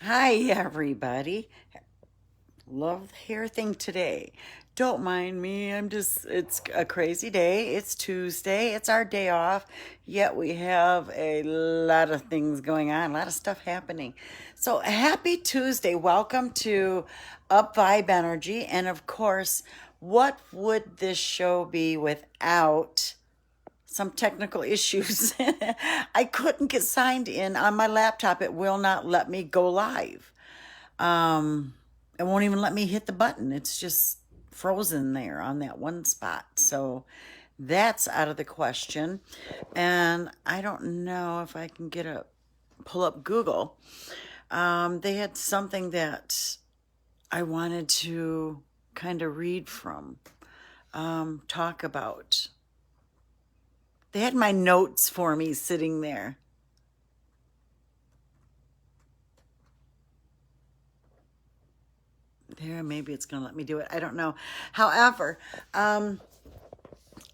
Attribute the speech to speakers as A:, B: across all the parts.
A: Hi, everybody. Love the hair thing today. Don't mind me. It's a crazy day. It's Tuesday. It's our day off. Yet we have a lot of things going on, a lot of stuff happening. So happy Tuesday. Welcome to Upvibe Energy. And of course, what would this show be without some technical issues? I couldn't get signed in on my laptop. It will not let me go live. Um, it won't even let me hit the button. It's just frozen there on that one spot. So that's out of the question. And I don't know if I can pull up Google. They had something that I wanted to kind of read from, talk about. They had my notes for me sitting there. There, maybe it's going to let me do it. I don't know. However, I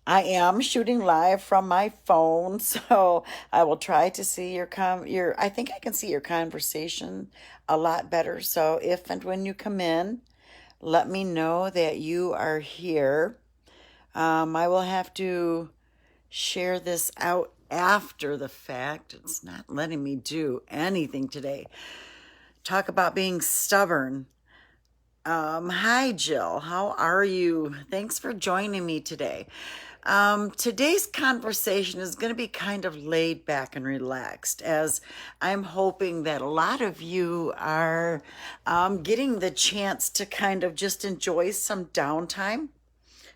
A: am shooting live from my phone, so I will try to see your I think I can see your conversation a lot better. So if and when you come in, let me know that you are here. I will have to share this out after the fact. It's not letting me do anything today. Talk about being stubborn. Hi, Jill. How are you? Thanks for joining me today. Today's conversation is going to be kind of laid back and relaxed, as I'm hoping that a lot of you are getting the chance to kind of just enjoy some downtime.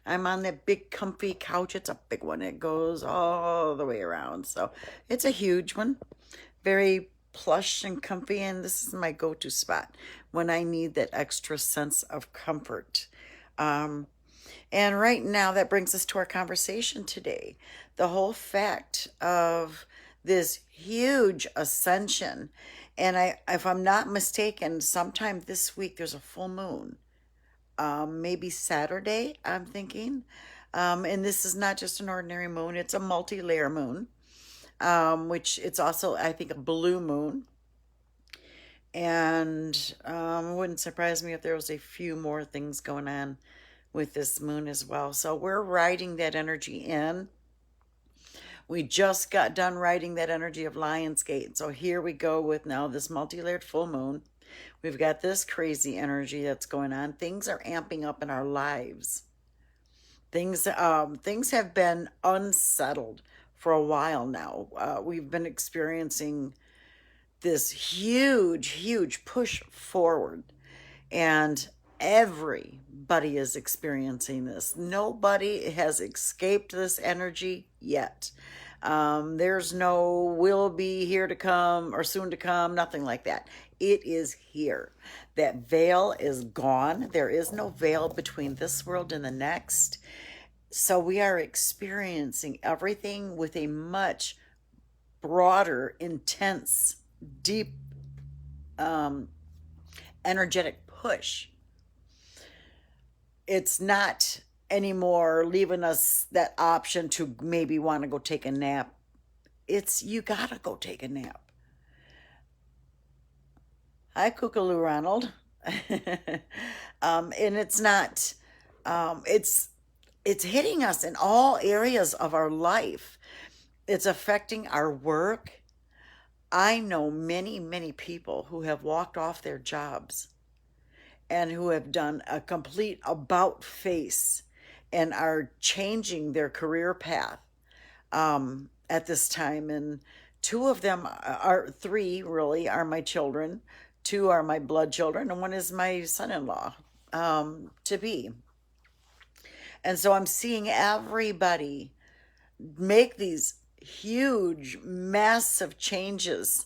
A: I'm on that big comfy couch. It's a big one. It goes all the way around. So it's a huge one. Very plush and comfy, and this is my go-to spot when I need that extra sense of comfort. Um, and right now, that brings us to our conversation today. The whole fact of this huge ascension. And if I'm not mistaken, sometime this week there's a full moon. Maybe Saturday, I'm thinking. And this is not just an ordinary moon, it's a multi layer moon, which it's also, I think, a blue moon. And it wouldn't surprise me if there was a few more things going on with this moon as well. So we're riding that energy in. We just got done riding that energy of Lionsgate. So here we go with now this multi-layered full moon. We've got this crazy energy that's going on. Things are amping up in our lives. Things have been unsettled for a while now. We've been experiencing this huge push forward, and everybody is experiencing this. Nobody has escaped this energy yet. There's no will be here to come or soon to come, nothing like that. It is here. That veil is gone. There is no veil between this world and the next. So we are experiencing everything with a much broader, intense, deep, um, energetic push. It's not anymore leaving us that option to maybe want to go take a nap. It's you gotta go take a nap. Hi, Kookaloo Ronald. And it's not, it's hitting us in all areas of our life. It's affecting our work. I know many people who have walked off their jobs and who have done a complete about face and are changing their career path at this time. And two of them are three, really, are my children. Two are my blood children, and one is my son in law to be. And so I'm seeing everybody make these huge, massive changes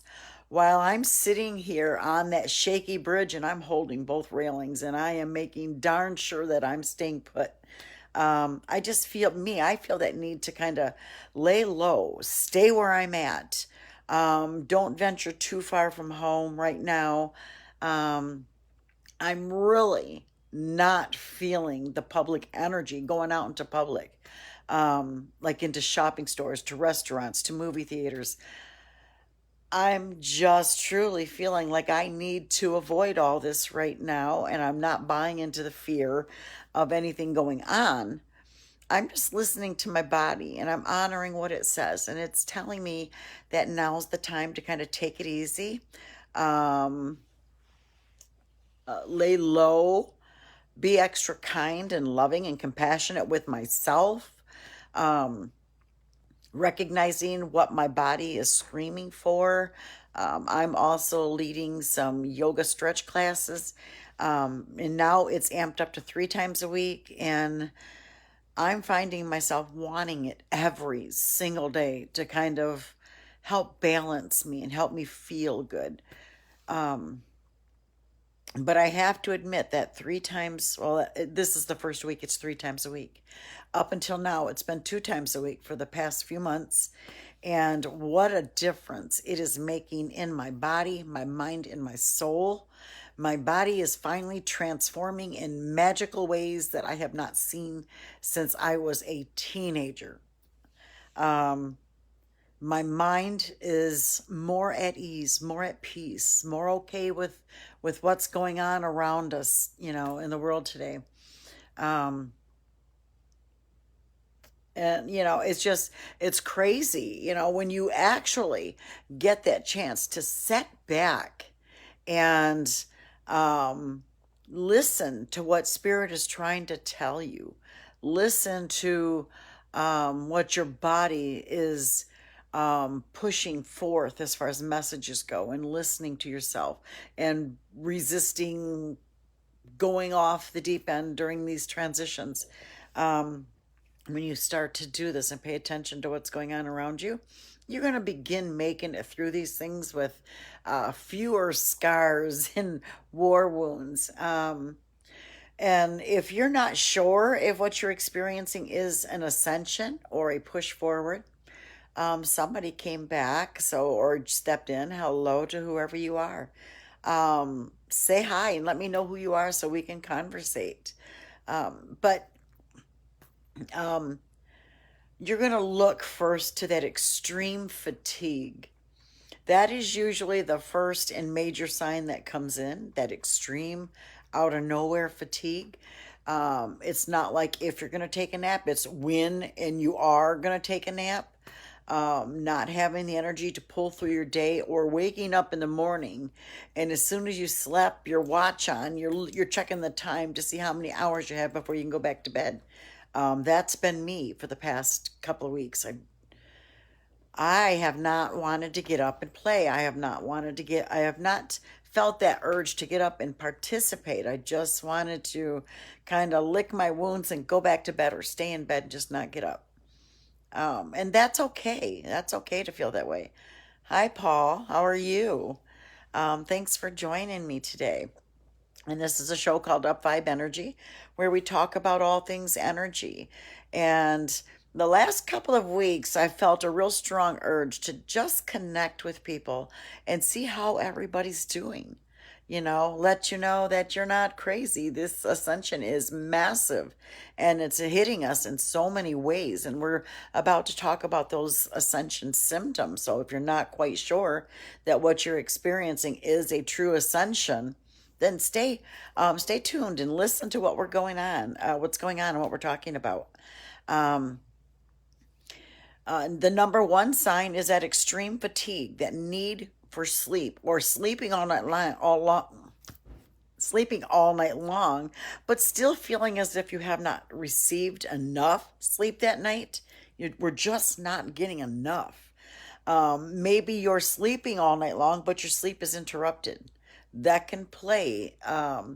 A: while I'm sitting here on that shaky bridge and I'm holding both railings and I am making darn sure that I'm staying put. I just I feel that need to kind of lay low, stay where I'm at. Don't venture too far from home right now. Um, I'm really not feeling the public energy going out into public, like into shopping stores, to restaurants, to movie theaters. I'm just truly feeling like I need to avoid all this right now, and I'm not buying into the fear of anything going on. I'm just listening to my body and I'm honoring what it says, and it's telling me that now's the time to kind of take it easy, um, lay low, be extra kind and loving and compassionate with myself, um, recognizing what my body is screaming for. I'm also leading some yoga stretch classes, and now it's amped up to 3 times a week, and I'm finding myself wanting it every single day to kind of help balance me and help me feel good. Um, but I have to admit that 3 times, well, this is the first week, it's 3 times a week. Up until now, it's been 2 times a week for the past few months. And what a difference it is making in my body, my mind, and my soul. My body is finally transforming in magical ways that I have not seen since I was a teenager. Um, my mind is more at ease, more at peace, more okay with what's going on around us, in the world today. Um, and it's crazy, when you actually get that chance to set back and um, listen to what spirit is trying to tell you. Listen to what your body is pushing forth as far as messages go, and listening to yourself and resisting going off the deep end during these transitions. Um, when you start to do this and pay attention to what's going on around you, you're going to begin making it through these things with fewer scars and war wounds. And if you're not sure if what you're experiencing is an ascension or a push forward, somebody came back, or stepped in. Hello to whoever you are. Say hi and let me know who you are so we can conversate. But um, you're going to look first to that extreme fatigue. That is usually the first and major sign that comes in, that extreme out of nowhere fatigue. It's not like if you're going to take a nap, it's when and you are going to take a nap. Not having the energy to pull through your day, or waking up in the morning and as soon as you slap your watch on, you're checking the time to see how many hours you have before you can go back to bed. That's been me for the past couple of weeks. I have not wanted to get up and play. I have not felt that urge to get up and participate. I just wanted to kind of lick my wounds and go back to bed, or stay in bed and just not get up. And that's okay. That's okay to feel that way. Hi, Paul. How are you? Thanks for joining me today. And this is a show called Upvibe Energy, where we talk about all things energy. And the last couple of weeks, I felt a real strong urge to just connect with people and see how everybody's doing. Let you know that you're not crazy. This ascension is massive, and it's hitting us in so many ways. And we're about to talk about those ascension symptoms. So if you're not quite sure that what you're experiencing is a true ascension, then stay tuned and listen to what's going on and what we're talking about. Um, the number one sign is that extreme fatigue, that need for sleep, or sleeping all night long, but still feeling as if you have not received enough sleep that night. We're just not getting enough. Maybe you're sleeping all night long, but your sleep is interrupted. That can play a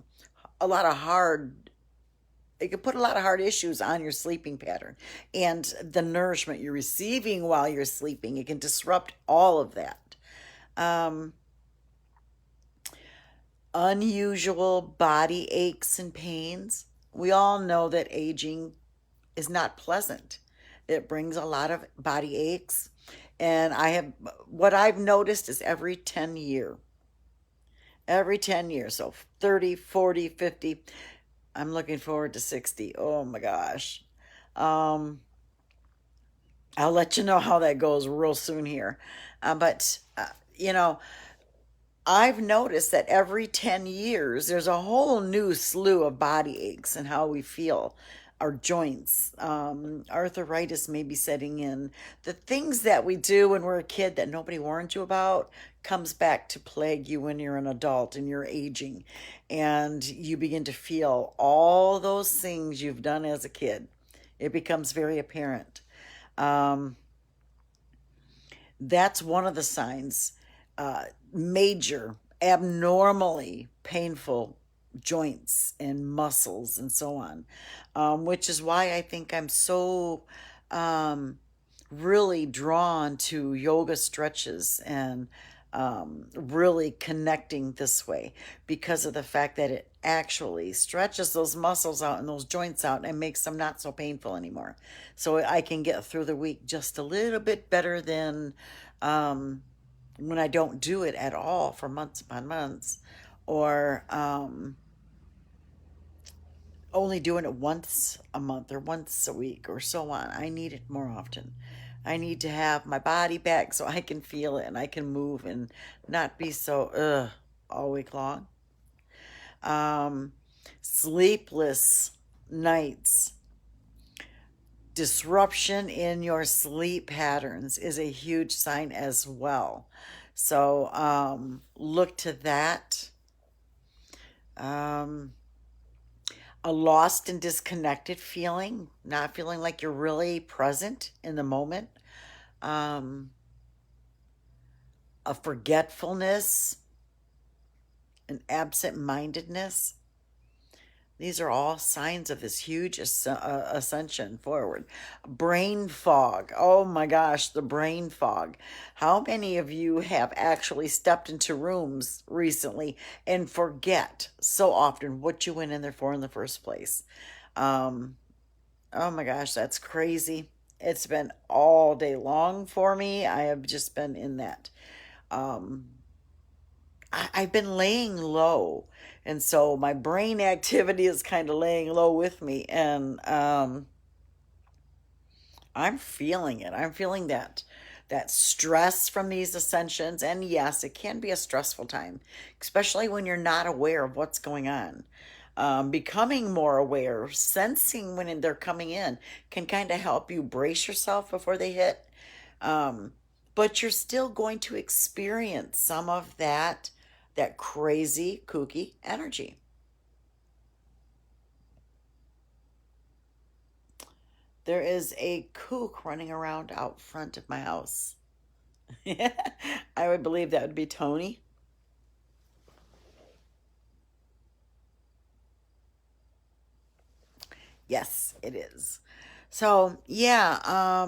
A: lot of hard it can put a lot of hard issues on your sleeping pattern and the nourishment you're receiving while you're sleeping. It can disrupt all of that. Um, Unusual body aches and pains. We all know that aging is not pleasant. It brings a lot of body aches. And what I've noticed is every 10 years, so 30, 40, 50. I'm looking forward to 60. Oh my gosh. Um, I'll let you know how that goes real soon here. But you know, I've noticed that every 10 years, there's a whole new slew of body aches and how we feel. Our joints, arthritis may be setting in. The things that we do when we're a kid that nobody warned you about comes back to plague you when you're an adult and you're aging. And you begin to feel all those things you've done as a kid. It becomes very apparent. Um, that's one of the signs. Major, abnormally painful joints and muscles and so on, which is why I think I'm so um, really drawn to yoga stretches and really connecting this way because of the fact that it actually stretches those muscles out and those joints out and makes them not so painful anymore. So I can get through the week just a little bit better than um, when I don't do it at all for months upon months, or only doing it once a month or once a week or so on. I need it more often. I need to have my body back so I can feel it and I can move and not be so all week long. Um, Sleepless nights, disruption in your sleep patterns is a huge sign as well. So look to that. Um, a lost and disconnected feeling, not feeling like you're really present in the moment, um, a forgetfulness, an absent mindedness. These are all signs of this huge ascension forward. Brain fog. Oh my gosh, the brain fog. How many of you have actually stepped into rooms recently and forget so often what you went in there for in the first place? Um, oh my gosh, that's crazy. It's been all day long for me. I have just been in that. Um, I've been laying low. And so my brain activity is kind of laying low with me. And I'm feeling it. I'm feeling that stress from these ascensions. And yes, it can be a stressful time, especially when you're not aware of what's going on. Becoming more aware, sensing when they're coming in, can kind of help you brace yourself before they hit. Um, but you're still going to experience some of that crazy, kooky energy. There is a kook running around out front of my house. I would believe that would be Tony. Yes, it is. So, yeah,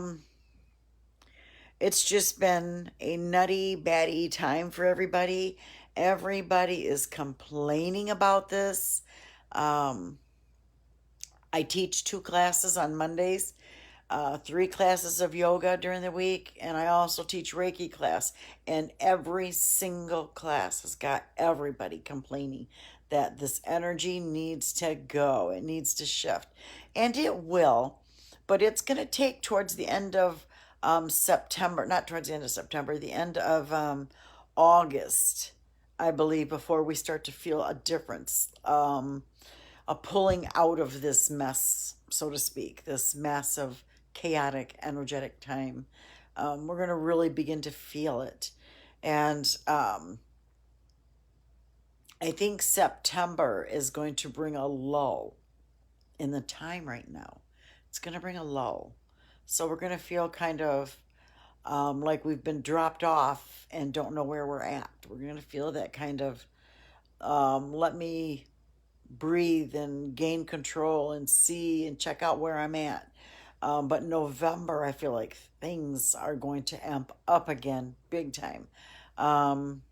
A: it's just been a nutty, batty time for everybody. Everybody is complaining about this. Um, I teach two classes on Mondays, three classes of yoga during the week, and I also teach Reiki class. And every single class has got everybody complaining that this energy needs to go, it needs to shift. And it will, but it's going to take towards the end of September, not towards the end of September, the end of August, I believe, before we start to feel a difference. A pulling out of this mess, so to speak, this massive, chaotic, energetic time. We're going to really begin to feel it. And I think September is going to bring a lull in the time right now. It's going to bring a lull. So we're going to feel kind of like we've been dropped off and don't know where we're at. We're going to feel that kind of let me breathe and gain control and see and check out where I'm at. But November, I feel like things are going to amp up again, big time. Um,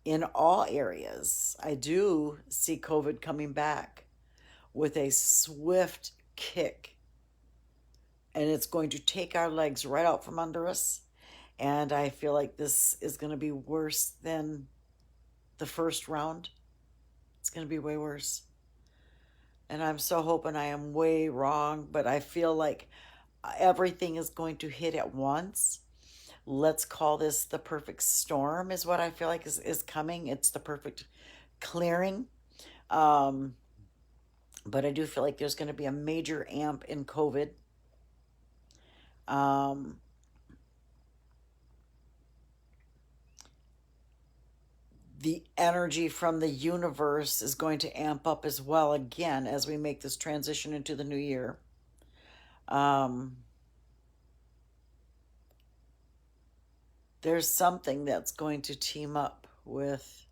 A: in all areas, I do see COVID coming back with a swift kick, and it's going to take our legs right out from under us. And I feel like this is going to be worse than the first round. It's going to be way worse. And I'm so hoping I am way wrong, but I feel like everything is going to hit at once. let's call this the perfect storm is what I feel like is coming. It's the perfect clearing. Um, but I do feel like there's going to be a major amp in COVID. Um, the energy from the universe is going to amp up as well again as we make this transition into the new year. Um, there's something that's going to team up with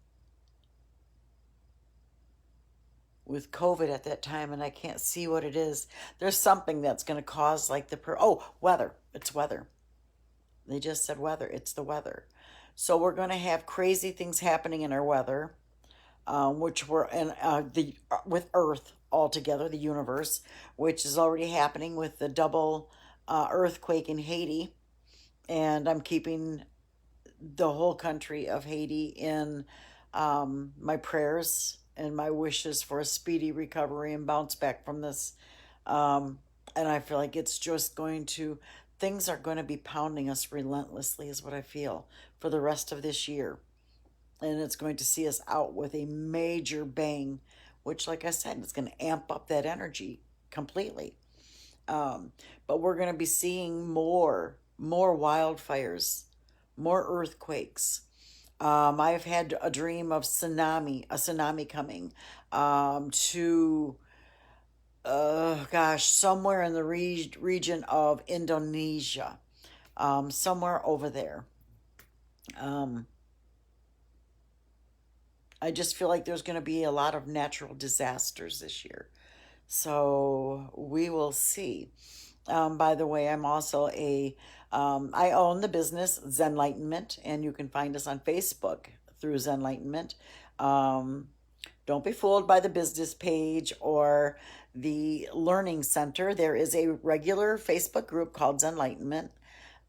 A: COVID at that time, and I can't see what it is. There's something that's going to cause like weather. It's weather. They just said weather. It's the weather. So we're going to have crazy things happening in our weather, which were in the with Earth altogether, the universe, which is already happening with the double earthquake in Haiti, and I'm keeping the whole country of Haiti in my prayers and my wishes for a speedy recovery and bounce back from this. Um, and I feel like it's just going to, things are going to be pounding us relentlessly, is what I feel, for the rest of this year. And it's going to see us out with a major bang, which, like I said, it's going to amp up that energy completely. Um, but we're going to be seeing more wildfires, more earthquakes. I've had a dream of a tsunami coming to, somewhere in the region of Indonesia, somewhere over there. Um, I just feel like there's going to be a lot of natural disasters this year. So we will see. By the way, I own the business Zenlightenment, and you can find us on Facebook through Zenlightenment. Um, don't be fooled by the business page or the learning center. There is a regular Facebook group called Zenlightenment,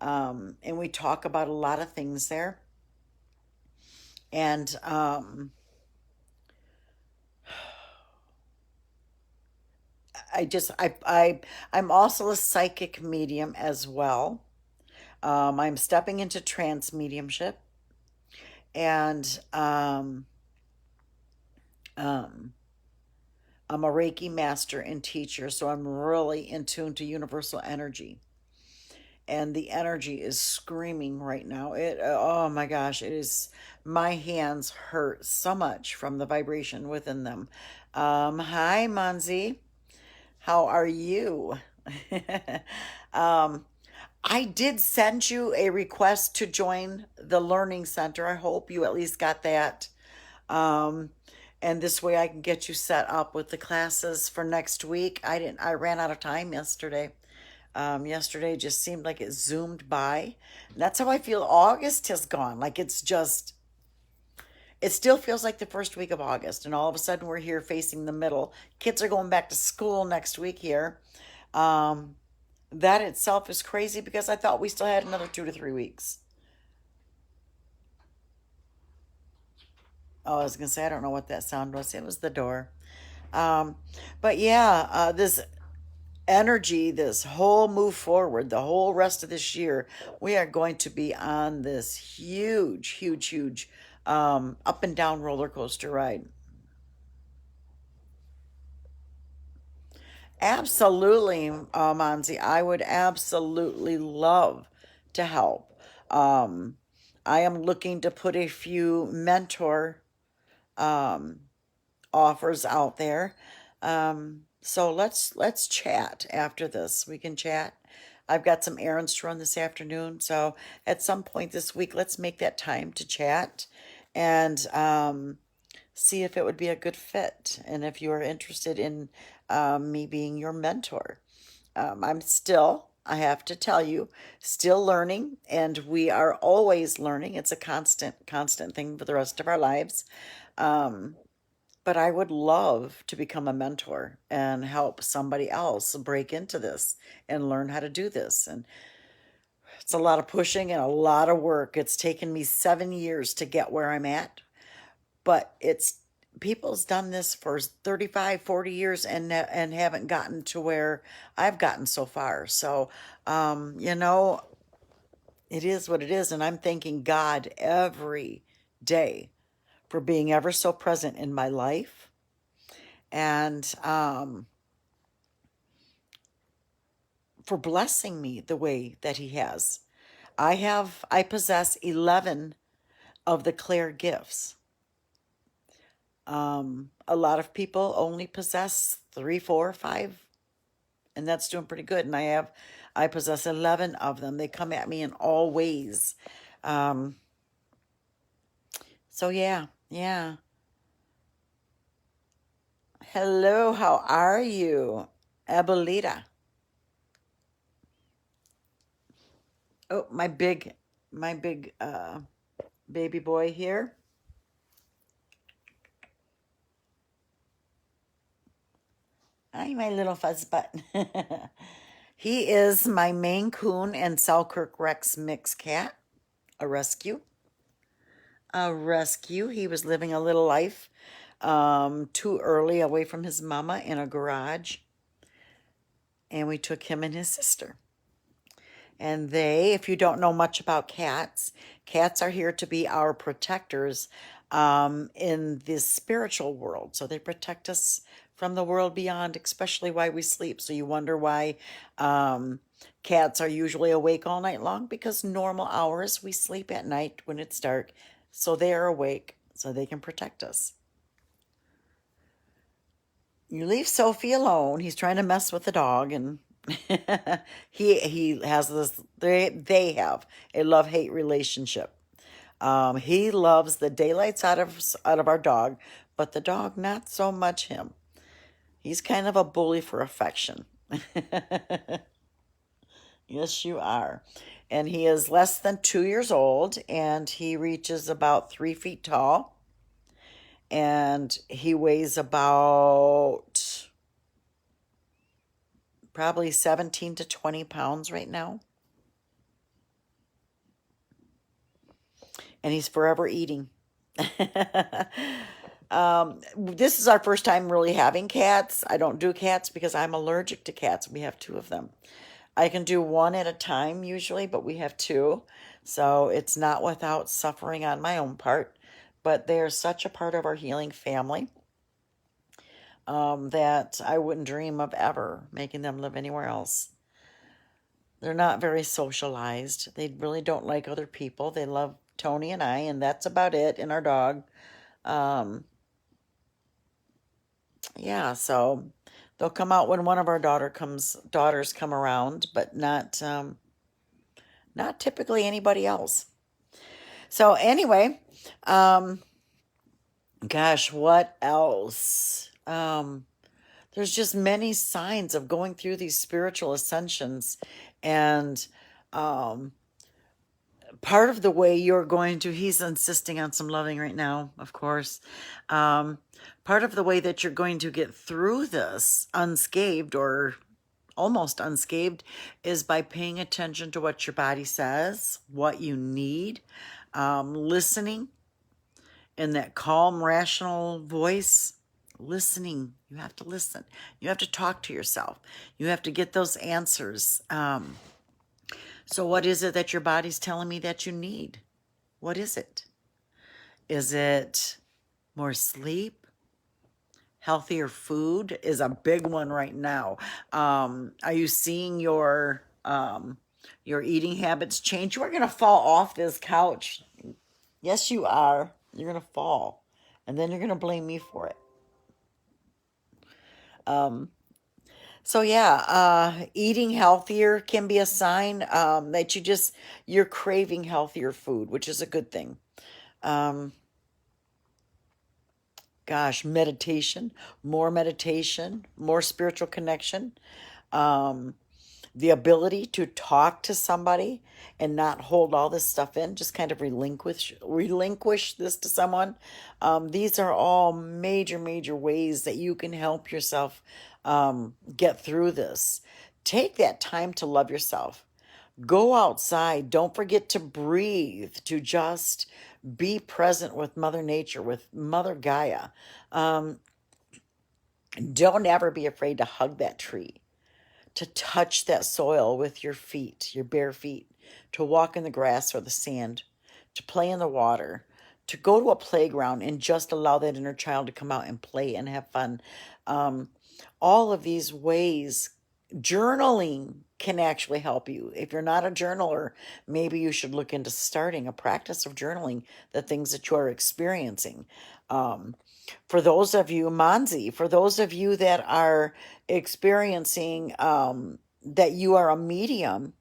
A: and we talk about a lot of things there. And I'm also a psychic medium as well. I'm stepping into trance mediumship, and um, I'm a Reiki master and teacher, so I'm really in tune to universal energy. And the energy is screaming right now. Oh my gosh, it is, my hands hurt so much from the vibration within them. Hi, Manzi. How are you? um, I did send you a request to join the Learning Center. I hope you at least got that. Um, and this way I can get you set up with the classes for next week. I ran out of time yesterday. Yesterday just seemed like it zoomed by. And that's how I feel August has gone. Like it still feels like the first week of August. And all of a sudden we're here facing the middle. Kids are going back to school next week here. Um, that itself is crazy because I thought we still had another 2 to 3 weeks. Oh, I was gonna say I don't know what that sound was. It was the door. Um, but yeah, this energy, this whole move forward, the whole rest of this year, we are going to be on this huge up and down roller coaster ride. Absolutely, Monzi. I would absolutely love to help. Um, I am looking to put a few mentor um, offers out there. So let's chat after this. We can chat. I've got some errands to run this afternoon, so at some point this week, let's make that time to chat and see if it would be a good fit and if you are interested in me being your mentor. I have to tell you, still learning, and we are always learning. It's a constant thing for the rest of our lives. Um, but I would love to become a mentor and help somebody else break into this and learn how to do this. And it's a lot of pushing and a lot of work. It's taken me 7 years to get where I'm at, but it's people's done this for 35, 40 years and haven't gotten to where I've gotten so far. So, um, you know, It is what it is. And I'm thanking God every day for being ever so present in my life, and for blessing me the way that He has. I possess 11 of the clear gifts. A lot of people only possess three, four, five, and that's doing pretty good. And I possess 11 of them. They come at me in all ways. Um, so yeah, yeah. Hello, how are you, Abuelita? Oh, my big baby boy here. Hi, my little fuzz butt. He is my Maine Coon and Selkirk Rex mix cat, a rescue. A rescue. He was living a little life too early away from his mama in a garage, and we took him and his sister. And if you don't know much about cats, cats are here to be our protectors in this spiritual world. So they protect us from the world beyond, especially while we sleep. So you wonder why cats are usually awake all night long, because normal hours we sleep at night when it's dark. So they are awake so they can protect us. You leave Sophie alone. He's trying to mess with the dog, and he has this. They have a love hate relationship. He loves the daylights out of our dog, but the dog not so much him. He's kind of a bully for affection. Yes, you are. And he is less than 2 years old, and he reaches about 3 feet tall, and he weighs about probably 17 to 20 pounds right now. And he's forever eating. This is our first time really having cats. I don't do cats because I'm allergic to cats. We have two of them. I can do one at a time usually, but we have two. So it's not without suffering on my own part. But they're such a part of our healing family that I wouldn't dream of ever making them live anywhere else. They're not very socialized. They really don't like other people. They love Tony and I, and that's about it, and our dog. Um, yeah, so they'll come out when one of our daughters come around, but not typically anybody else. So anyway, um, gosh, what else? There's just many signs of going through these spiritual ascensions, and um, part of the way you're going to, he's insisting on some loving right now, of course. Um, Part of the way that you're going to get through this unscathed, or almost unscathed, is by paying attention to what your body says, what you need, listening in that calm, rational voice. Listening. You have to listen. You have to talk to yourself. You have to get those answers. So what is it that your body's telling me that you need? What is it? Is it more sleep? Healthier food is a big one right now. Are you seeing your eating habits change? You are going to fall off this couch. Yes, you are. You're going to fall. And then you're going to blame me for it. So yeah, eating healthier can be a sign that you're craving healthier food, which is a good thing. Um, Gosh, meditation, more spiritual connection, um, the ability to talk to somebody and not hold all this stuff in, just kind of relinquish this to someone. These are all major, major ways that you can help yourself get through this. Take that time to love yourself. Go outside. Don't forget to breathe, to just be present with Mother Nature, with Mother Gaia. Um, don't ever be afraid to hug that tree, to touch that soil with your feet, your bare feet. to walk in the grass or the sand, to play in the water, to go to a playground and just allow that inner child to come out and play and have fun. Um, all of these ways, journaling can actually help you. If you're not a journaler, maybe you should look into starting a practice of journaling the things that you are experiencing. Um, for those of you, Manzi, for those of you that are experiencing that you are a medium,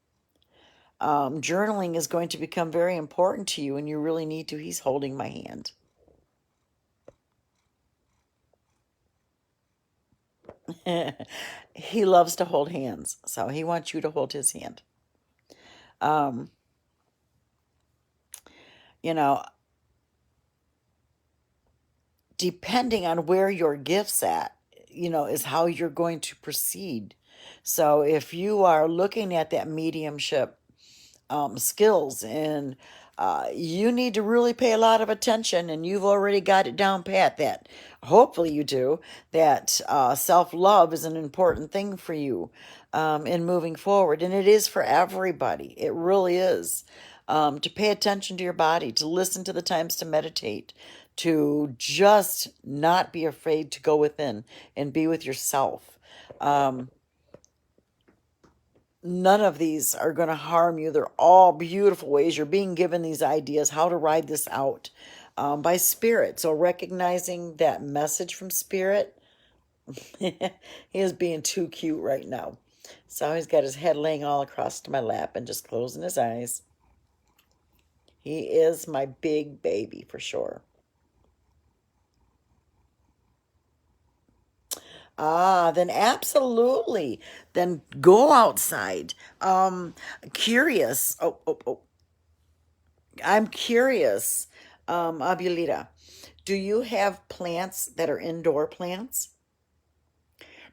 A: journaling is going to become very important to you, and you really need to. He's holding my hand. He loves to hold hands, so he wants you to hold his hand. Um, you know, depending on where your gift's at, is how you're going to proceed. So if you are looking at that mediumship skills, and you need to really pay a lot of attention, and you've already got it down pat that hopefully you do, that self-love is an important thing for you in moving forward, and it is for everybody. It really is. To pay attention to your body, to listen to the times to meditate, to just not be afraid to go within and be with yourself. None of these are going to harm you. They're all beautiful ways. You're being given these ideas how to ride this out by spirit. So recognizing that message from spirit, he is being too cute right now. So he's got his head laying all across to my lap and just closing his eyes. He is my big baby for sure. Then absolutely. Then go outside. Curious. Oh. I'm curious, Abulita, do you have plants that are indoor plants?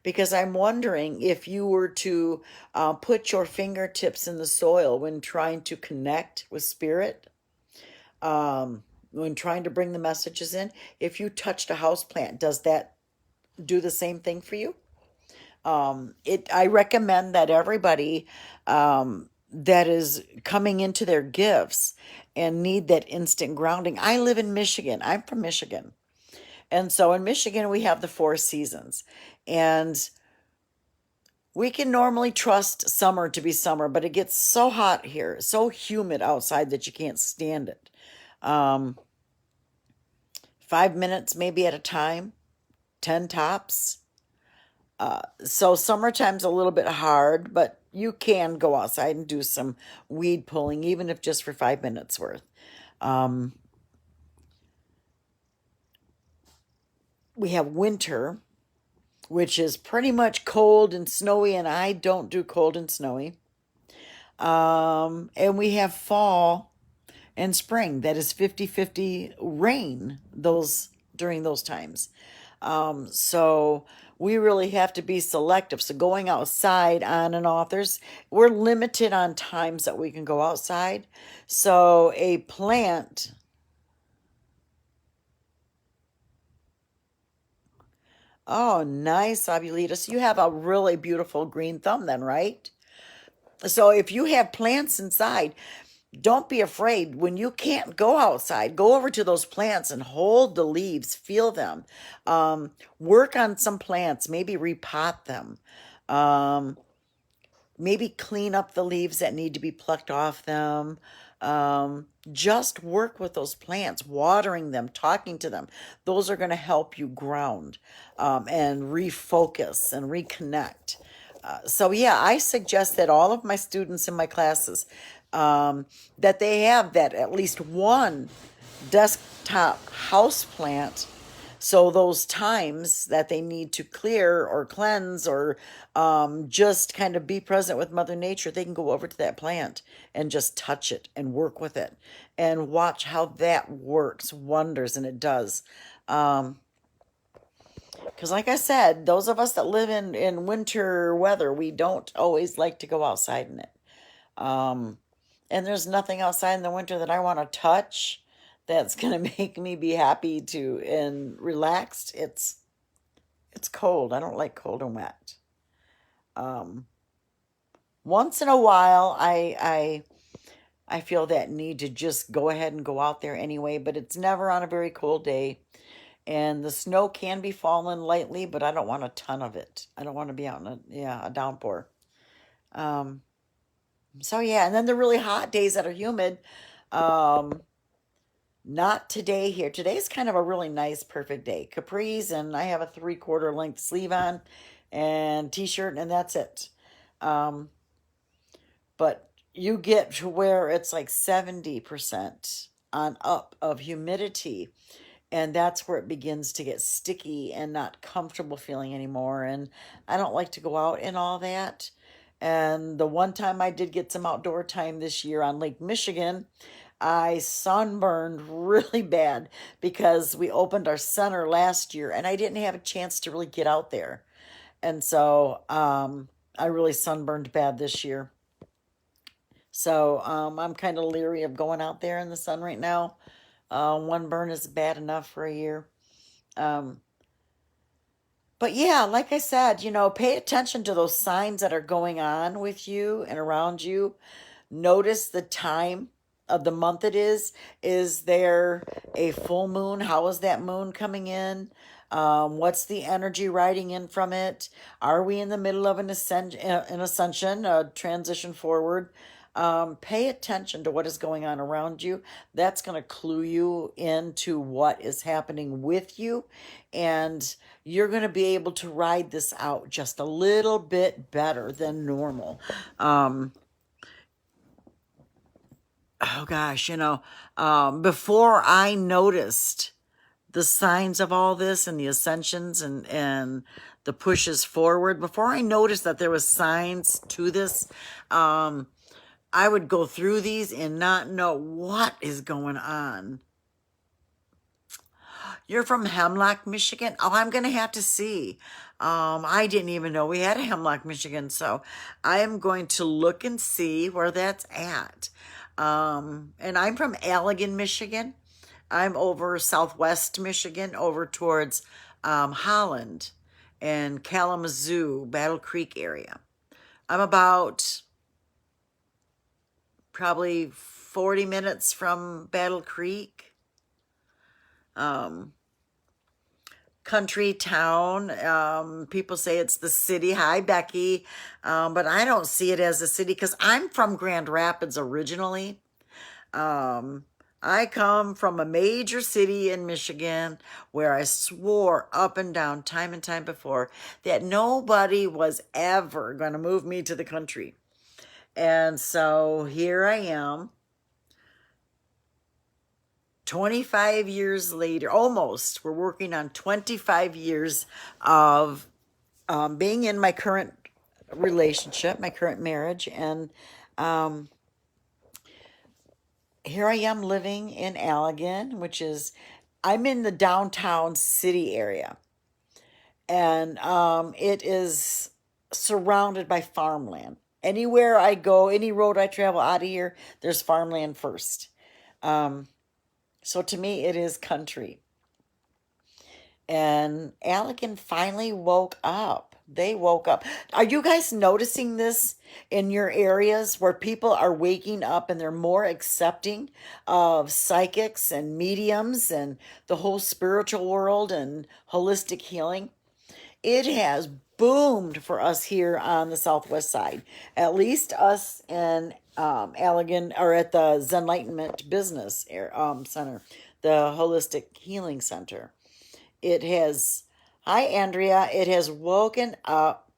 A: Because I'm wondering if you were to put your fingertips in the soil when trying to connect with spirit, when trying to bring the messages in, if you touched a house plant, does that do the same thing for you? I recommend that everybody that is coming into their gifts and need that instant grounding. I live in Michigan. I'm from Michigan. And so in Michigan, we have the 4 seasons. And we can normally trust summer to be summer, but it gets so hot here, so humid outside that you can't stand it. 5 minutes maybe at a time, 10 tops. So summertime's a little bit hard, but you can go outside and do some weed pulling, even if just for 5 minutes worth. We have winter, which is pretty much cold and snowy, and I don't do cold and snowy. And we have fall and spring that is 50-50 rain during those times. So we really have to be selective. So going outside on and off, we're limited on times that we can go outside. So a plant, oh, nice, Abulita. So you have a really beautiful green thumb then, right? So if you have plants inside, don't be afraid. When you can't go outside, go over to those plants and hold the leaves, feel them. Work on some plants, maybe repot them. Maybe clean up the leaves that need to be plucked off them. Just work with those plants, watering them, talking to them. Those are going to help you ground and refocus and reconnect. So yeah, I suggest that all of my students in my classes, that they have that at least one desktop house plant. So those times that they need to clear or cleanse or just kind of be present with Mother Nature, they can go over to that plant and just touch it and work with it and watch how that works wonders, and it does. Because like I said, those of us that live in winter weather, we don't always like to go outside in it. And there's nothing outside in the winter that I want to touch that's going to make me be happy and relaxed. It's cold. I don't like cold and wet. Once in a while, I I feel that need to just go ahead and go out there anyway, but it's never on a very cold day. And the snow can be falling lightly, but I don't want a ton of it. I don't want to be out in a downpour. Um, so yeah, and then the really hot days that are humid. Um, Not today here. Today's kind of a really nice, perfect day. Capris, and I have a 3/4 length sleeve on and t-shirt, and that's it. Um, but you get to where it's like 70% on up of humidity, and that's where it begins to get sticky and not comfortable feeling anymore. And I don't like to go out and all that. And the one time I did get some outdoor time this year on Lake Michigan, I sunburned really bad because we opened our center last year and I didn't have a chance to really get out there. And so I really sunburned bad this year. So I'm kind of leery of going out there in the sun right now. One burn is bad enough for a year. Um, but yeah, like I said, pay attention to those signs that are going on with you and around you. Notice the time of the month it is. Is there a full moon? How is that moon coming in? What's the energy riding in from it? Are we in the middle of an ascension, a transition forward? Pay attention to what is going on around you. That's going to clue you into what is happening with you. And you're going to be able to ride this out just a little bit better than normal. Oh gosh, before I noticed the signs of all this and the ascensions and the pushes forward, before I noticed that there was signs to this, I would go through these and not know what is going on. You're from Hemlock, Michigan? Oh, I'm going to have to see. I didn't even know we had a Hemlock, Michigan, so I am going to look and see where that's at. And I'm from Allegan, Michigan. I'm over southwest Michigan, over towards Holland and Kalamazoo, Battle Creek area. I'm about probably 40 minutes from Battle Creek. Country town. People say it's the city. Hi, Becky. But I don't see it as a city because I'm from Grand Rapids originally. I come from a major city in Michigan where I swore up and down, time and time before, that nobody was ever going to move me to the country. And so here I am, 25 years later, almost. We're working on 25 years of being in my current relationship, my current marriage. And here I am living in Allegan, which is, I'm in the downtown city area. And it is surrounded by farmland. Anywhere I go, any road I travel out of here, there's farmland first. So to me, it is country. And Allegan finally woke up. They woke up. Are you guys noticing this in your areas where people are waking up and they're more accepting of psychics and mediums and the whole spiritual world and holistic healing? It has boomed for us here on the southwest side. At least us in Allegan, or at the Enlightenment Business Center, the Holistic Healing Center. It has, hi Andrea, it has woken up.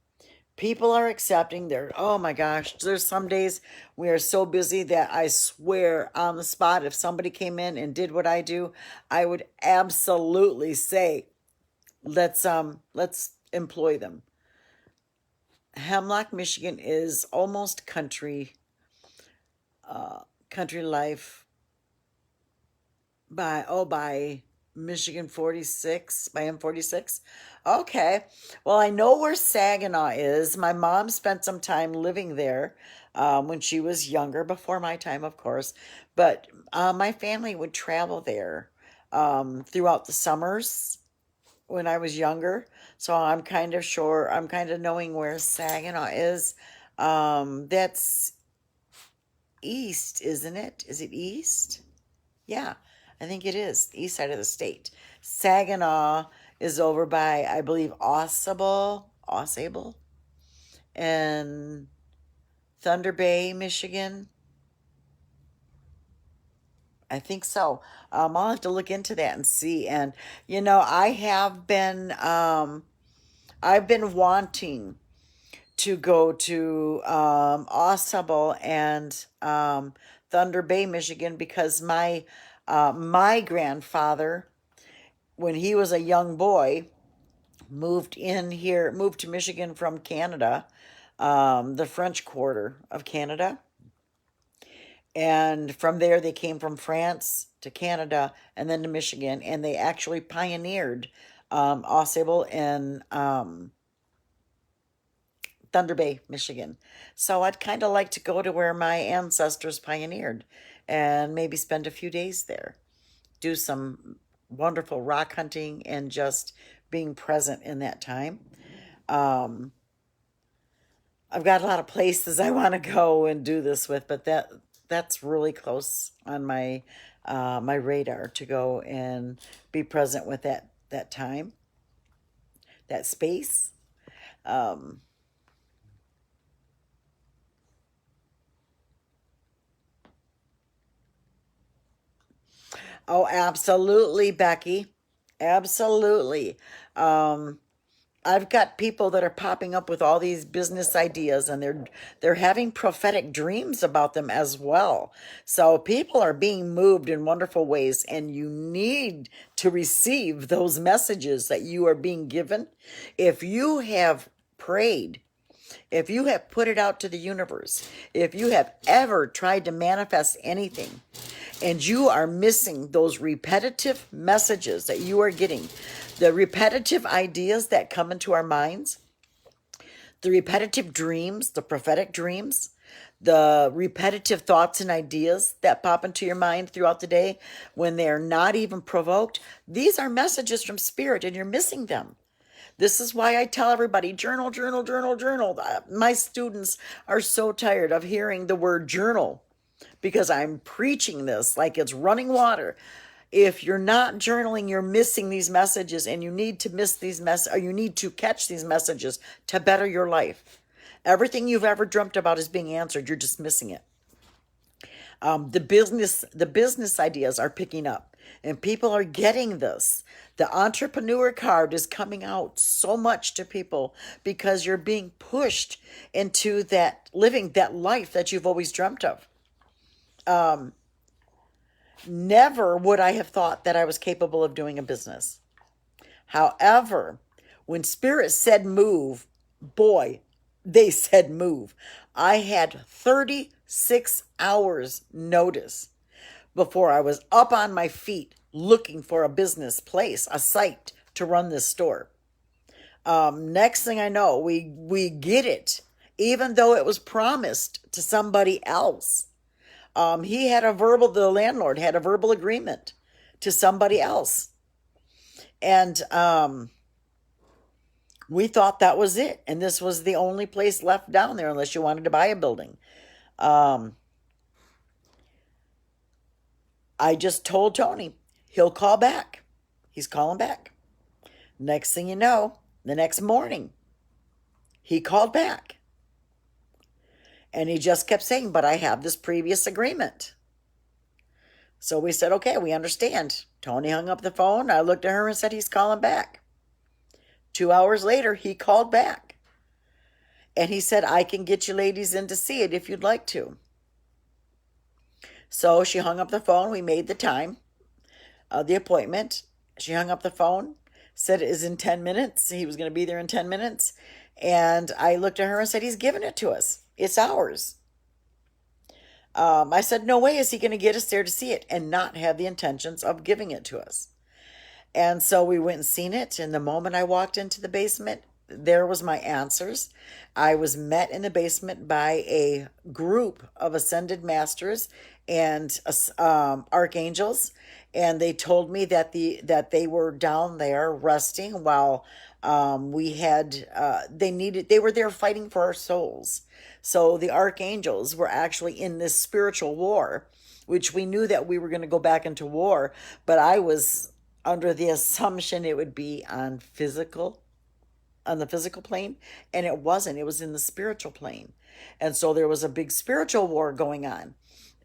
A: People are accepting. Oh my gosh, there's some days we are so busy that I swear on the spot, if somebody came in and did what I do, I would absolutely say, let's employ them. Hemlock, Michigan is almost country life by Michigan 46, by M46. Okay. Well, I know where Saginaw is. My mom spent some time living there when she was younger, before my time, of course. But my family would travel there throughout the summers when I was younger. So I'm kind of sure, I'm kind of knowing where Saginaw is. That's east, isn't it? Is it east? Yeah, I think it is. The east side of the state. Saginaw is over by, I believe, Osable, and Thunder Bay, Michigan. I think so. I'll have to look into that and see. And I've been wanting to go to Osable and Thunder Bay, Michigan, because my grandfather, when he was a young boy, moved to Michigan from Canada, the French Quarter of Canada. And from there, they came from France to Canada and then to Michigan, and they actually pioneered Osable and Thunder Bay, Michigan. So I'd kind of like to go to where my ancestors pioneered and maybe spend a few days there, do some wonderful rock hunting and just being present in that time. Um, I've got a lot of places I want to go and do this with, but that's really close on my radar to go and be present with that time, that space. Um, oh, absolutely, Becky. Absolutely. Um, I've got people that are popping up with all these business ideas, and they're having prophetic dreams about them as well. So people are being moved in wonderful ways, and you need to receive those messages that you are being given. If you have prayed, if you have put it out to the universe, if you have ever tried to manifest anything, and you are missing those repetitive messages that you are getting, the repetitive ideas that come into our minds, the repetitive dreams, the prophetic dreams, the repetitive thoughts and ideas that pop into your mind throughout the day when they're not even provoked, these are messages from spirit and you're missing them. This is why I tell everybody, journal, journal, journal, journal. My students are so tired of hearing the word journal because I'm preaching this like it's running water. If you're not journaling, you're missing these messages, and you need to or you need to catch these messages to better your life. Everything you've ever dreamt about is being answered. You're just missing it. The business ideas are picking up, and people are getting this. The entrepreneur card is coming out so much to people because you're being pushed into that living that life that you've always dreamt of. Never would I have thought that I was capable of doing a business. However, when spirit said move, boy, they said move. I had 36 hours notice before I was up on my feet looking for a business place, a site to run this store. Next thing I know, we get it, even though it was promised to somebody else. The landlord had a verbal agreement to somebody else. And we thought that was it. And this was the only place left down there unless you wanted to buy a building. Um, I just told Tony, he'll call back. He's calling back. Next thing you know, the next morning, he called back. And he just kept saying, but I have this previous agreement. So we said, okay, we understand. Tony hung up the phone. I looked at her and said, he's calling back. 2 hours later, he called back. And he said, I can get you ladies in to see it if you'd like to. So she hung up the phone. We made the time, the appointment. She hung up the phone, said it is in 10 minutes. He was going to be there in 10 minutes. And I looked at her and said, he's giving it to us. It's ours. I said, no way is he going to get us there to see it and not have the intentions of giving it to us. And so we went and seen it. And the moment I walked into the basement, there was my answers. I was met in the basement by a group of ascended masters and archangels. and they told me that they were down there resting while we had they were there fighting for our souls. So the archangels were actually in this spiritual war, which we knew that we were going to go back into war, but I was under the assumption it would be on the physical plane, and it wasn't. It was in the spiritual plane. And so there was a big spiritual war going on,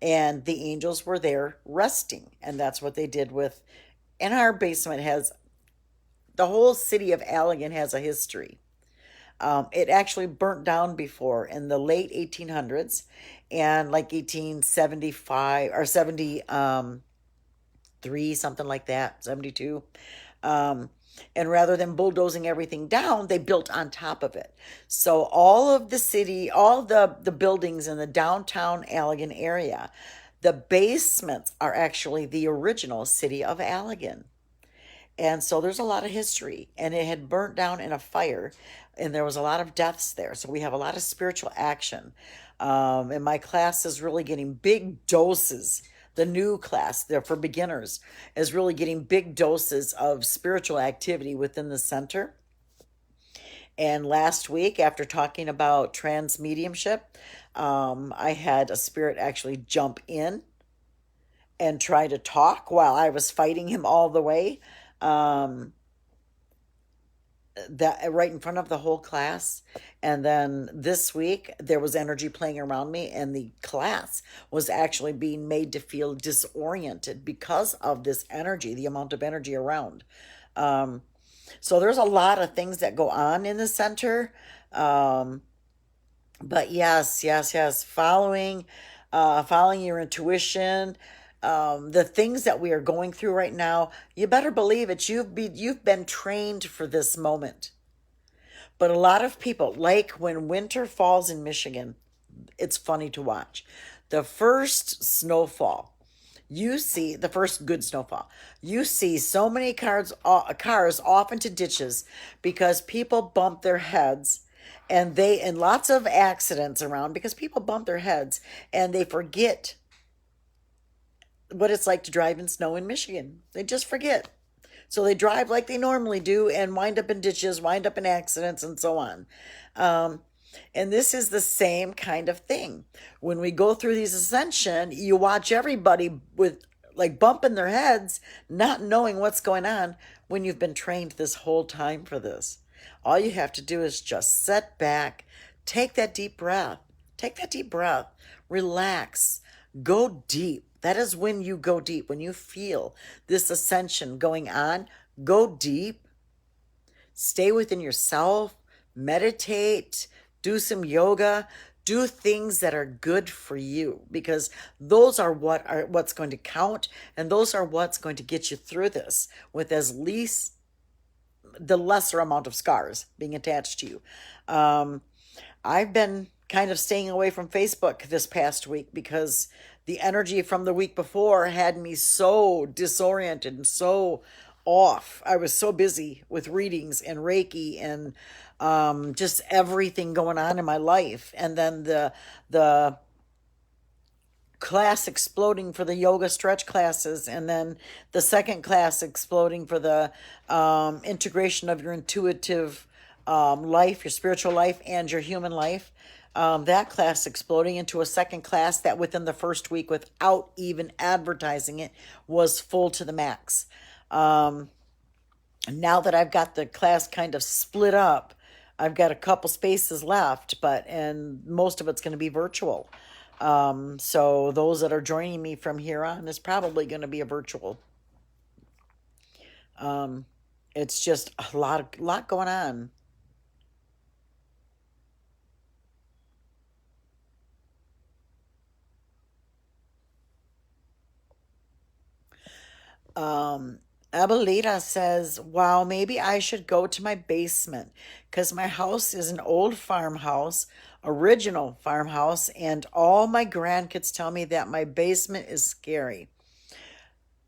A: and the angels were there resting, and that's what they did with. And our basement has the whole city of Allegan has a history. It actually burnt down before in the late 1800s, and like 1875 or 73, something like that, 72. Um, and rather than bulldozing everything down, they built on top of it. So all of the city, all the buildings in the downtown Allegan area, the basements are actually the original city of Allegan. And so there's a lot of history, and it had burnt down in a fire, and there was a lot of deaths there. So we have a lot of spiritual action. And my class is really getting big doses. The new class, there for beginners, is really getting big doses of spiritual activity within the center. And last week, after talking about trans mediumship, I had a spirit actually jump in and try to talk while I was fighting him all the way. Um, that right in front of the whole class. And then this week there was energy playing around me, and the class was actually being made to feel disoriented because of this energy, the amount of energy around. um, so there's a lot of things that go on in the center. um, but yes, yes, yes, following your intuition. The things that we are going through right now, you better believe it. You've been trained for this moment. But a lot of people, like when winter falls in Michigan, it's funny to watch. The first snowfall, you see the first good snowfall. You see so many cars off into ditches because people bump their heads, and lots of accidents around because people bump their heads and they forget what it's like to drive in snow in Michigan. They just forget. So they drive like they normally do and wind up in ditches, wind up in accidents, and so on. Um, and this is the same kind of thing. When we go through these ascension, you watch everybody with like bumping their heads, not knowing what's going on when you've been trained this whole time for this. All you have to do is just sit back, take that deep breath, take that deep breath, relax, go deep. That is when you go deep. When you feel this ascension going on, go deep, stay within yourself, meditate, do some yoga, do things that are good for you, because those are what's going to count, and those are what's going to get you through this with as least the lesser amount of scars being attached to you. Um, I've been kind of staying away from Facebook this past week because the energy from the week before had me so disoriented and so off. I was so busy with readings and Reiki and just everything going on in my life. And then the class exploding for the yoga stretch classes, and then the second class exploding for the integration of your intuitive life, your spiritual life, and your human life. That class exploding into a second class that within the first week, without even advertising it, was full to the max. Now that I've got the class kind of split up, I've got a couple spaces left, and most of it's going to be virtual. So those that are joining me from here on is probably going to be a virtual. Um, it's just a lot going on. Um, Abelita says, wow, maybe I should go to my basement because my house is an old farmhouse, original farmhouse, and all my grandkids tell me that my basement is scary.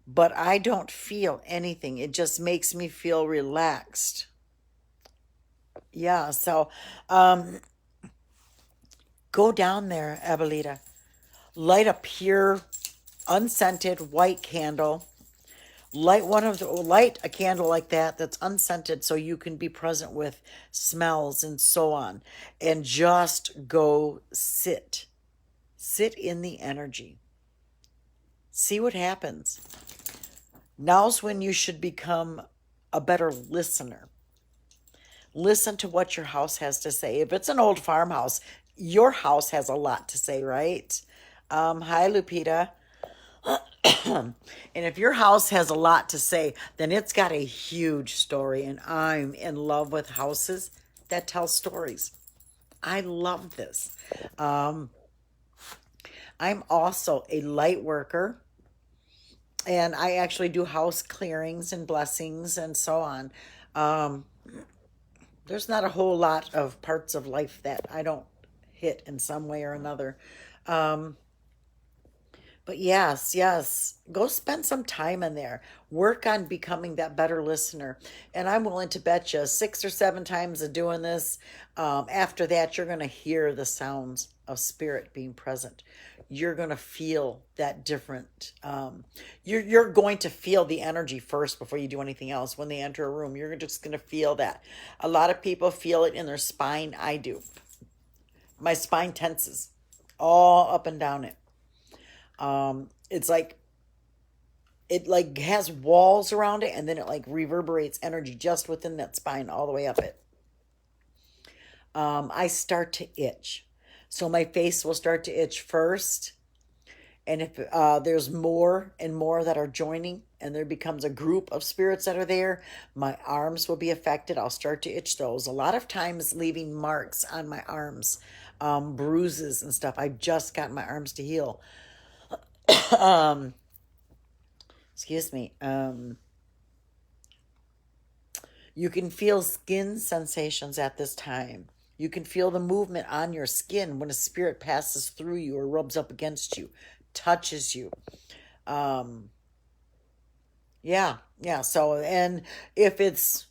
A: But I don't feel anything. It just makes me feel relaxed. Yeah, so um, go down there, Abelita. Light a pure, unscented white candle. light a candle like that that's unscented so you can be present with smells and so on, and just go sit in the energy, see what happens. Now's when you should become a better listener. Listen to what your house has to say. If it's an old farmhouse, your house has a lot to say, right? Hi, Lupita. And if your house has a lot to say, then it's got a huge story. And I'm in love with houses that tell stories. I love this. Um, I'm also a light worker, and I actually do house clearings and blessings and so on. Um, there's not a whole lot of parts of life that I don't hit in some way or another. Um, But yes, yes, go spend some time in there. Work on becoming that better listener. And I'm willing to bet you 6 or 7 times of doing this, after that, you're going to hear the sounds of spirit being present. You're going to feel that different. You're going to feel the energy first before you do anything else. When they enter a room, you're just going to feel that. A lot of people feel it in their spine. I do. My spine tenses all up and down it. It's like it like has walls around it, and then it like reverberates energy just within that spine all the way up it. I start to itch, so my face will start to itch first, and if there's more and more that are joining, and there becomes a group of spirits that are there, my arms will be affected. I'll start to itch those, a lot of times leaving marks on my arms, bruises and stuff. I've just gotten my arms to heal. um Excuse me. You can feel skin sensations at this time. You can feel the movement on your skin when a spirit passes through you or rubs up against you, touches you. Um, yeah, yeah. So, and if it's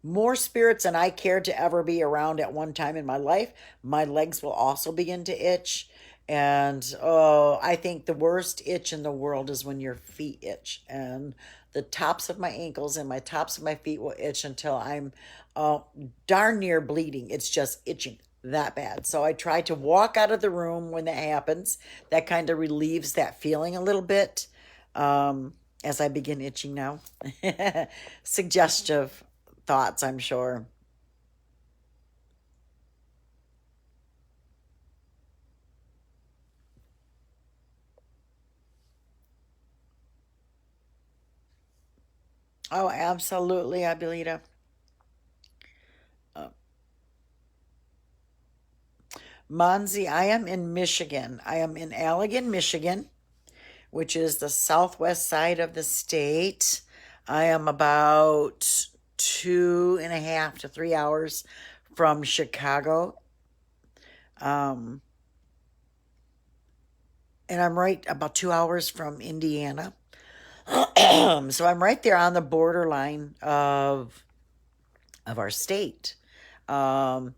A: more spirits than I care to ever be around at one time in my life, my legs will also begin to itch. And oh, I think the worst itch in the world is when your feet itch. And the tops of my ankles and my tops of my feet will itch until I'm uh, darn near bleeding. It's just itching that bad. So I try to walk out of the room when that happens. That kind of relieves that feeling a little bit, as I begin itching now. Suggestive thoughts, I'm sure. Oh, absolutely, Abelita. Uh, Monzi, I am in Michigan. I am in Allegan, Michigan, which is the southwest side of the state. I am about 2.5 to 3 hours from Chicago. Um, and I'm right about 2 hours from Indiana. So I'm right there on the borderline of our state. Um,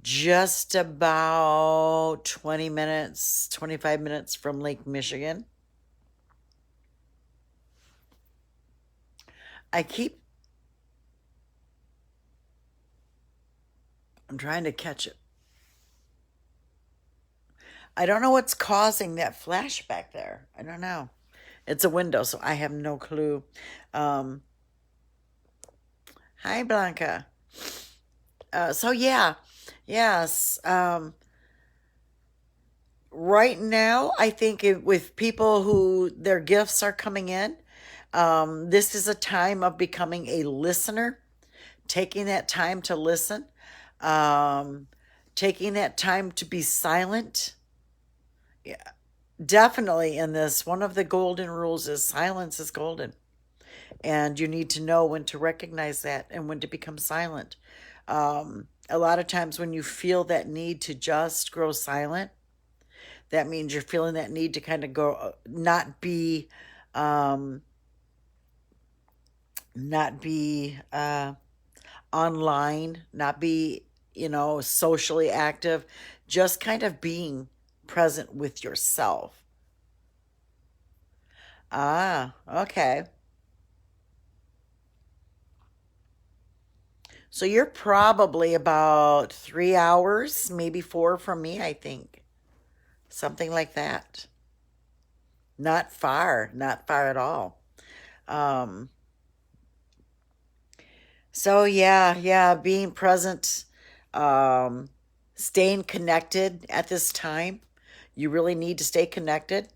A: just about 20 minutes, 25 minutes from Lake Michigan. I keep, I'm trying to catch it. I don't know what's causing that flashback there. I don't know. It's a window, so I have no clue. Um, Hi, Blanca. So yeah, yes. Right now, I think with people who their gifts are coming in, this is a time of becoming a listener, taking that time to listen, um, taking that time to be silent. Yeah, definitely in this, one of the golden rules is silence is golden. And you need to know when to recognize that and when to become silent. A lot of times when you feel that need to just grow silent, that means you're feeling that need to kind of go, not be, um, not be online, not be, socially active, just kind of being present with yourself. Ah, okay. So you're probably about 3 hours, maybe four from me, I think. Something like that. Not far, not far at all. Um, so yeah, being present, um, staying connected at this time. You really need to stay connected.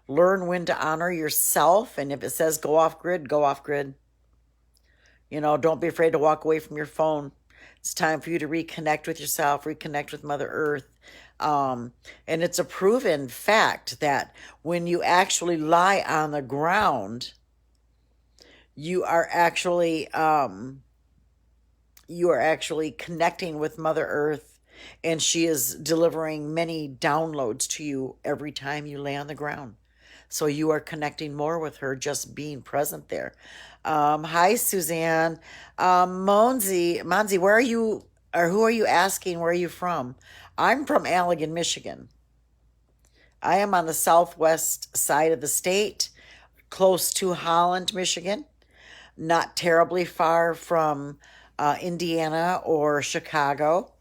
A: Learn when to honor yourself, and if it says go off grid, go off grid. Don't be afraid to walk away from your phone. It's time for you to reconnect with yourself, reconnect with Mother Earth. Um, and it's a proven fact that when you actually lie on the ground, you are actually connecting with Mother Earth, and she is delivering many downloads to you every time you lay on the ground. So you are connecting more with her just being present there. Hi, Suzanne. Monzi, where are you, or who are you asking? Where are you from? I'm from Allegan, Michigan. I am on the southwest side of the state, close to Holland, Michigan, not terribly far from Indiana or Chicago.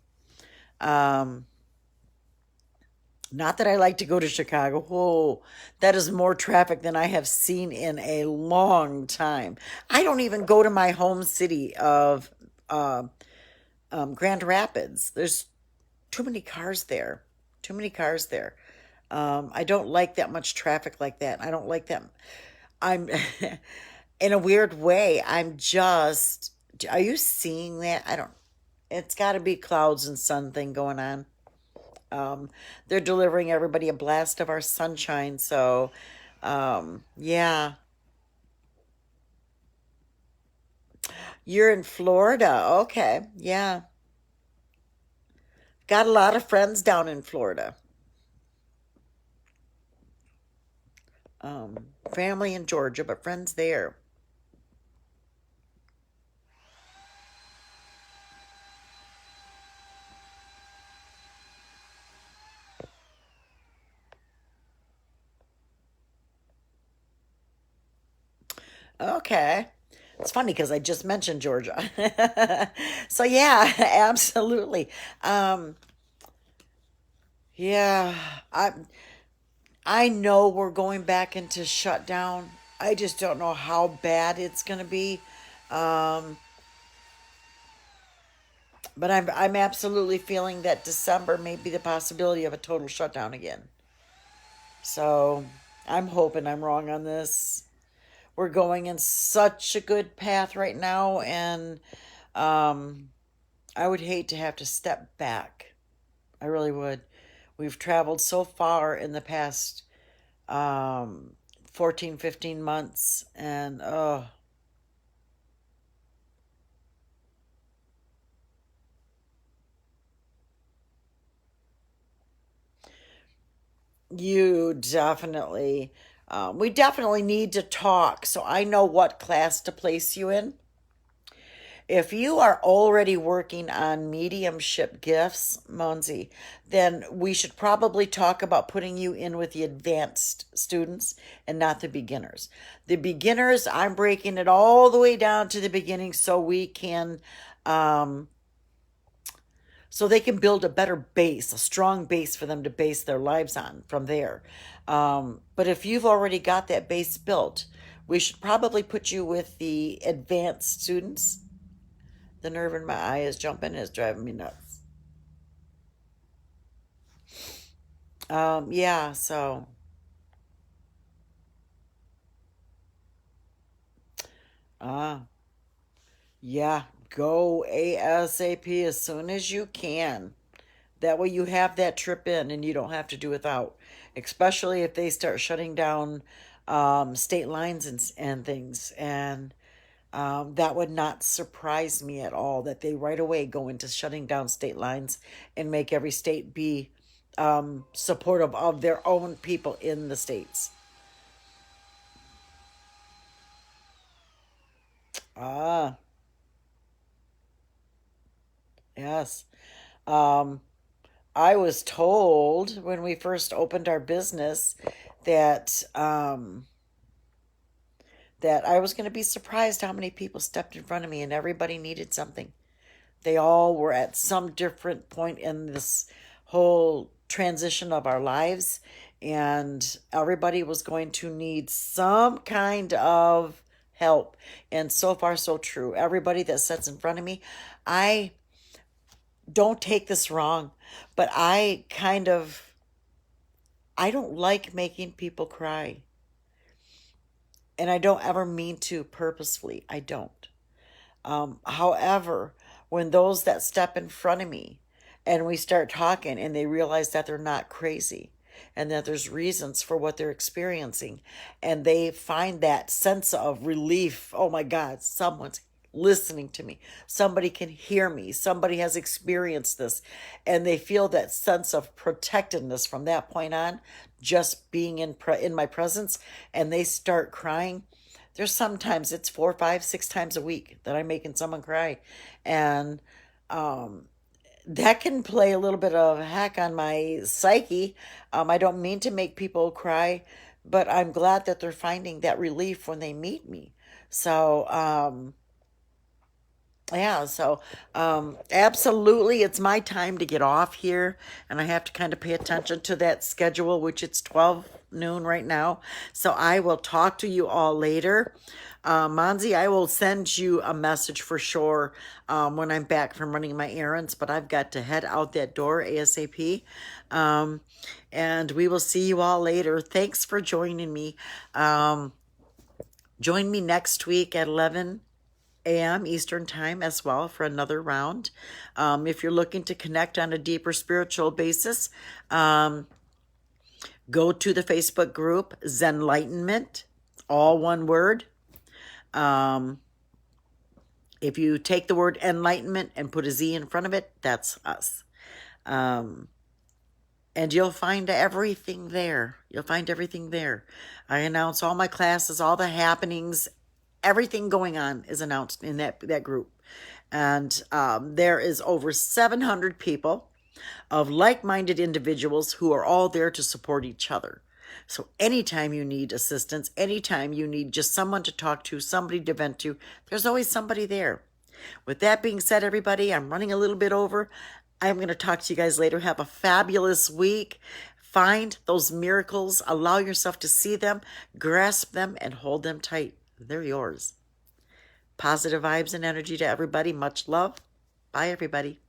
A: Um, Not that I like to go to Chicago. Whoa, that is more traffic than I have seen in a long time. I don't even go to my home city of uh, Grand Rapids. There's too many cars there. Too many cars there. I don't like that much traffic like that. I don't like that. I'm, in a weird way, I'm just. Are you seeing that? I don't. It's got to be clouds and sun thing going on. Um, they're delivering everybody a blast of our sunshine. So, yeah, you're in Florida. Okay. Yeah. Got a lot of friends down in Florida. Family in Georgia, but friends there. Okay. It's funny because I just mentioned Georgia. So, yeah, absolutely. Um, yeah, I, I know we're going back into shutdown. I just don't know how bad it's going to be. Um, But I'm absolutely feeling that December may be the possibility of a total shutdown again. So I'm hoping I'm wrong on this. We're going in such a good path right now, and um, I would hate to have to step back. I really would. We've traveled so far in the past um, 14, 15 months, and oh, you definitely, we definitely need to talk so I know what class to place you in. If you are already working on mediumship gifts, Monzi, then we should probably talk about putting you in with the advanced students and not the beginners. The beginners, I'm breaking it all the way down to the beginning so we can um, so they can build a better base, a strong base for them to base their lives on from there. But if you've already got that base built, we should probably put you with the advanced students. The nerve in my eye is jumping, is driving me nuts. Yeah, so, uh, yeah, go ASAP as soon as you can. That way you have that trip in and you don't have to do without, especially if they start shutting down state lines and things. And that would not surprise me at all that they right away go into shutting down state lines and make every state be supportive of their own people in the states. Ah, yes. Um, I was told when we first opened our business that that I was going to be surprised how many people stepped in front of me and everybody needed something. They all were at some different point in this whole transition of our lives, and everybody was going to need some kind of help. And so far, so true. Everybody that sits in front of me, I don't take this wrong, but I don't like making people cry. And I don't ever mean to purposefully. I don't. However, when those that step in front of me and we start talking and they realize that they're not crazy and that there's reasons for what they're experiencing and they find that sense of relief, oh my God, someone's listening to me. Somebody can hear me. Somebody has experienced this and they feel that sense of protectedness from that point on, just being in my presence, and they start crying. There's sometimes it's 4, 5, 6 times a week that I'm making someone cry. And that can play a little bit of heck on my psyche. I don't mean to make people cry, but I'm glad that they're finding that relief when they meet me. So, yeah, so absolutely, it's my time to get off here, and I have to kind of pay attention to that schedule, which it's 12 noon right now. So I will talk to you all later. Monzi, I will send you a message for sure when I'm back from running my errands, but I've got to head out that door ASAP. And we will see you all later. Thanks for joining me. Join me next week at 11 a.m. Eastern Time as well for another round. If you're looking to connect on a deeper spiritual basis, go to the Facebook group Zenlightenment, all one word. If you take the word enlightenment and put a Z in front of it, that's us. And you'll find everything there. You'll find everything there. I announce all my classes, all the happenings, everything going on is announced in that group. And there is over 700 people of like-minded individuals who are all there to support each other. So anytime you need assistance, anytime you need just someone to talk to, somebody to vent to, there's always somebody there. With that being said, everybody, I'm running a little bit over. I'm going to talk to you guys later. Have a fabulous week. Find those miracles. Allow yourself to see them, grasp them, and hold them tight. They're yours. Positive vibes and energy to everybody. Much love. Bye, everybody.